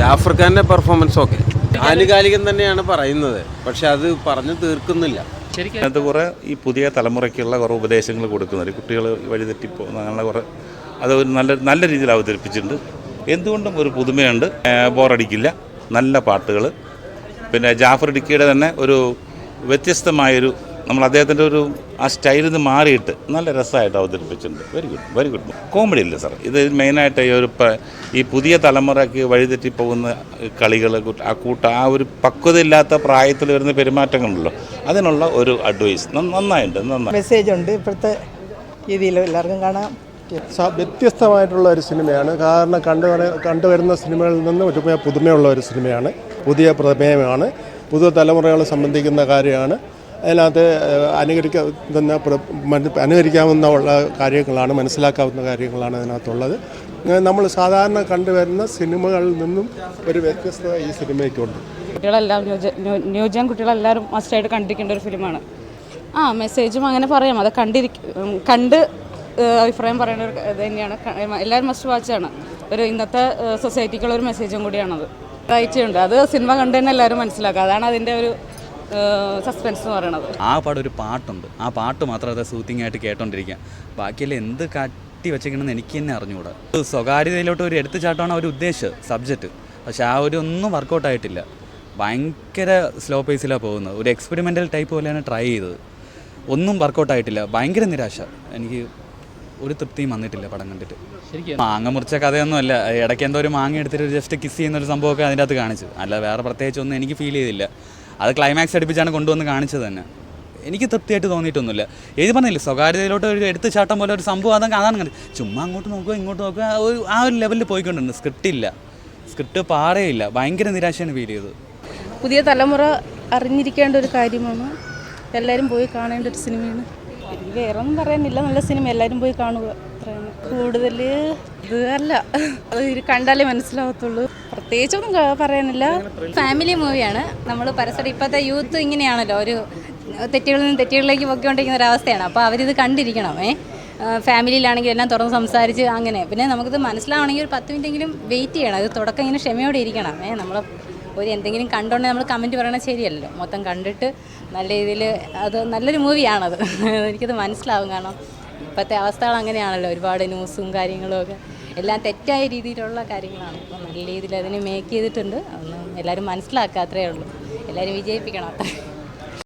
ജാഫർ ഖാൻ്റെ performance okay, ആനുകാലികം തന്നെയാണ് പറയുന്നത്, പക്ഷെ അത് പറഞ്ഞു തീർക്കുന്നില്ല. അതിനകത്ത് കുറേ ഈ പുതിയ തലമുറയ്ക്കുള്ള കുറേ ഉപദേശങ്ങൾ കൊടുക്കുന്നുണ്ട്. കുട്ടികൾ വഴിതെറ്റിപ്പോകുന്ന അങ്ങനെ കുറേ അത് ഒരു നല്ല രീതിയിൽ അവതരിപ്പിച്ചിട്ടുണ്ട്. എന്തുകൊണ്ടും ഒരു പുതുമയുണ്ട്, ബോറടിക്കില്ല, നല്ല പാട്ടുകൾ. പിന്നെ ജാഫർ ഇടുക്കിയുടെ തന്നെ ഒരു വ്യത്യസ്തമായൊരു നമ്മൾ അദ്ദേഹത്തിൻ്റെ ഒരു ആ സ്റ്റൈലിൽ നിന്ന് മാറിയിട്ട് നല്ല രസമായിട്ട് അവതരിപ്പിച്ചിട്ടുണ്ട്. വെരി ഗുഡ് കോമഡി ഇല്ല സാർ. ഇത് മെയിനായിട്ട് ഈ പുതിയ തലമുറയ്ക്ക് വഴിതെറ്റിപ്പോകുന്ന കളികൾ, ആ ഒരു പക്വതയില്ലാത്ത പ്രായത്തിൽ വരുന്ന പെരുമാറ്റങ്ങളുണ്ടല്ലോ, അതിനുള്ള ഒരു അഡ്വൈസ് നന്നായിട്ടുണ്ട്. മെസ്സേജ് ഉണ്ട് ഇപ്പോഴത്തെ രീതിയിൽ എല്ലാവർക്കും കാണാം. വ്യത്യസ്തമായിട്ടുള്ള ഒരു സിനിമയാണ്. കാരണം കണ്ടുവരുന്ന സിനിമകളിൽ നിന്ന് ഒരു പുതുമയുള്ള ഒരു സിനിമയാണ്. പുതിയ പ്രമേയമാണ്, പുതിയ തലമുറകളെ സംബന്ധിക്കുന്ന കാര്യമാണ്. അതിനകത്ത് അനുകരിക്കാവുന്ന കാര്യങ്ങളാണ്, മനസ്സിലാക്കാവുന്ന കാര്യങ്ങളാണ് അതിനകത്തുള്ളത്. നമ്മൾ സാധാരണ കണ്ടുവരുന്ന സിനിമകളിൽ നിന്നും ഒരു വ്യത്യസ്തത ഈ സിനിമയ്ക്കുണ്ട്. കുട്ടികളെല്ലാം ന്യൂജൻ കുട്ടികളെല്ലാവരും മസ്റ്റായിട്ട് കണ്ടിരിക്കേണ്ട ഒരു ഫിലിമാണ്. മെസ്സേജും അങ്ങനെ പറയാം, അത് കണ്ട് അഭിപ്രായം പറയുന്ന ഒരു ഇത് തന്നെയാണ്. എല്ലാവരും മസ്റ്റ് വാച്ചാണ്. ഒരു ഇന്നത്തെ സൊസൈറ്റിക്കുള്ള ഒരു മെസ്സേജും കൂടിയാണത്. റൈറ്റുണ്ട്, അത് സിനിമ കണ്ട് തന്നെ എല്ലാവരും മനസ്സിലാക്കുക. അതാണ് അതിൻ്റെ ഒരു സസ്പെൻസ് എന്ന് പറയുന്നത്. ആ പാടം ഒരു പാട്ടുണ്ട്, ആ പാട്ട് മാത്രം അത് സൂത്തിങ് ആയിട്ട് കേട്ടോണ്ടിരിക്കുക. ബാക്കിയെല്ലാം എന്ത് കാട്ടി വെച്ചേക്കണമെന്ന് എനിക്ക് തന്നെ അറിഞ്ഞുകൂടാ. സ്വകാര്യതയിലോട്ട് ഒരു എടുത്തുചാട്ടമാണ് അവർ ഉദ്ദേശിച്ചത് സബ്ജക്റ്റ്, പക്ഷെ ആ ഒരു ഒന്നും വർക്കൗട്ടായിട്ടില്ല. ഭയങ്കര സ്ലോ പേസിലാണ് പോകുന്നത്. ഒരു എക്സ്പെരിമെൻ്റൽ ടൈപ്പ് പോലെയാണ് ട്രൈ ചെയ്തത്, ഒന്നും വർക്കൗട്ടായിട്ടില്ല. ഭയങ്കര നിരാശ. എനിക്ക് ഒരു തൃപ്തിയും വന്നിട്ടില്ല പടം കണ്ടിട്ട്. ശരിക്കും മാങ്ങ മുറിച്ച കഥയൊന്നുമല്ല. ഇടയ്ക്ക് എന്തോ ഒരു മാങ്ങ എടുത്തിട്ട് ജസ്റ്റ് കിസ് ചെയ്യുന്നൊരു സംഭവമൊക്കെ അതിൻ്റെ അകത്ത് കാണിച്ചു. അല്ല വേറെ പ്രത്യേകിച്ചൊന്നും എനിക്ക് ഫീൽ ചെയ്തില്ല. അത് ക്ലൈമാക്സ് അടുപ്പിച്ചാണ് കൊണ്ടുവന്ന് കാണിച്ചത് തന്നെ. എനിക്ക് തൃപ്തിയായിട്ട് തോന്നിയിട്ടൊന്നുമില്ല. എഴുതി പറഞ്ഞില്ല, സ്വകാര്യതയിലോട്ട് ഒരു എടുത്ത് ചാട്ടം പോലെ ഒരു സംഭവം അതാണ് കണ്ടത്. ചുമ്മാ അങ്ങോട്ട് നോക്കുക ഇങ്ങോട്ട് നോക്കുക, ആ ഒരു ലെവലിൽ പോയിക്കൊണ്ടിരുന്നു. സ്ക്രിപ്റ്റ് പാടേയില്ല. ഭയങ്കര നിരാശയാണ് ഫീൽ ചെയ്തത്. പുതിയ തലമുറ അറിഞ്ഞിരിക്കേണ്ട ഒരു കാര്യമാണ്, എല്ലാവരും പോയി കാണേണ്ട ഒരു സിനിമയാണ്. എനിക്ക് വേറെ ഒന്നും പറയാനില്ല, നല്ല സിനിമ, എല്ലാവരും പോയി കാണുക. അത്രയാണ്. കൂടുതൽ ഇത് അല്ല, അത് കണ്ടാലേ മനസ്സിലാവത്തുള്ളൂ. പ്രത്യേകിച്ചൊന്നും പറയാനില്ല. ഫാമിലി മൂവിയാണ്. നമ്മൾ പരസ്പരം ഇപ്പോഴത്തെ യൂത്ത് ഇങ്ങനെയാണല്ലോ, ഒരു തെറ്റുകളിൽ നിന്ന് തെറ്റുകളിലേക്ക് പൊയ്ക്കൊണ്ടിരിക്കുന്ന ഒരവസ്ഥയാണ്. അപ്പോൾ അവരിത് കണ്ടിരിക്കണം. ഫാമിലിയിലാണെങ്കിൽ എല്ലാം തുറന്ന് സംസാരിച്ച് അങ്ങനെ. പിന്നെ നമുക്കിത് മനസ്സിലാവണമെങ്കിൽ ഒരു 10 മിനിറ്റെങ്കിലും വെയിറ്റ് ചെയ്യണം. അത് തുടക്കം ഇങ്ങനെ ക്ഷമയോടെ ഇരിക്കണം. നമ്മൾ ഒരു എന്തെങ്കിലും കണ്ടോണ്ടേ നമ്മൾ കമൻറ്റ് പറയണത് ശരിയല്ലല്ലോ. മൊത്തം കണ്ടിട്ട് നല്ല രീതിയിൽ അത് നല്ലൊരു മൂവിയാണത്. എനിക്കത് മനസ്സിലാവും. കാരണം ഇപ്പോഴത്തെ അവസ്ഥകൾ അങ്ങനെയാണല്ലോ, ഒരുപാട് ന്യൂസും കാര്യങ്ങളും ഒക്കെ എല്ലാം തെറ്റായ രീതിയിലുള്ള കാര്യങ്ങളാണ്. അപ്പോൾ നല്ല രീതിയിൽ അതിനെ മേക്ക് ചെയ്തിട്ടുണ്ട്. അതൊന്നും എല്ലാവരും മനസ്സിലാക്കുക, അത്രയേ ഉള്ളൂ. എല്ലാവരും വിജയിപ്പിക്കണം.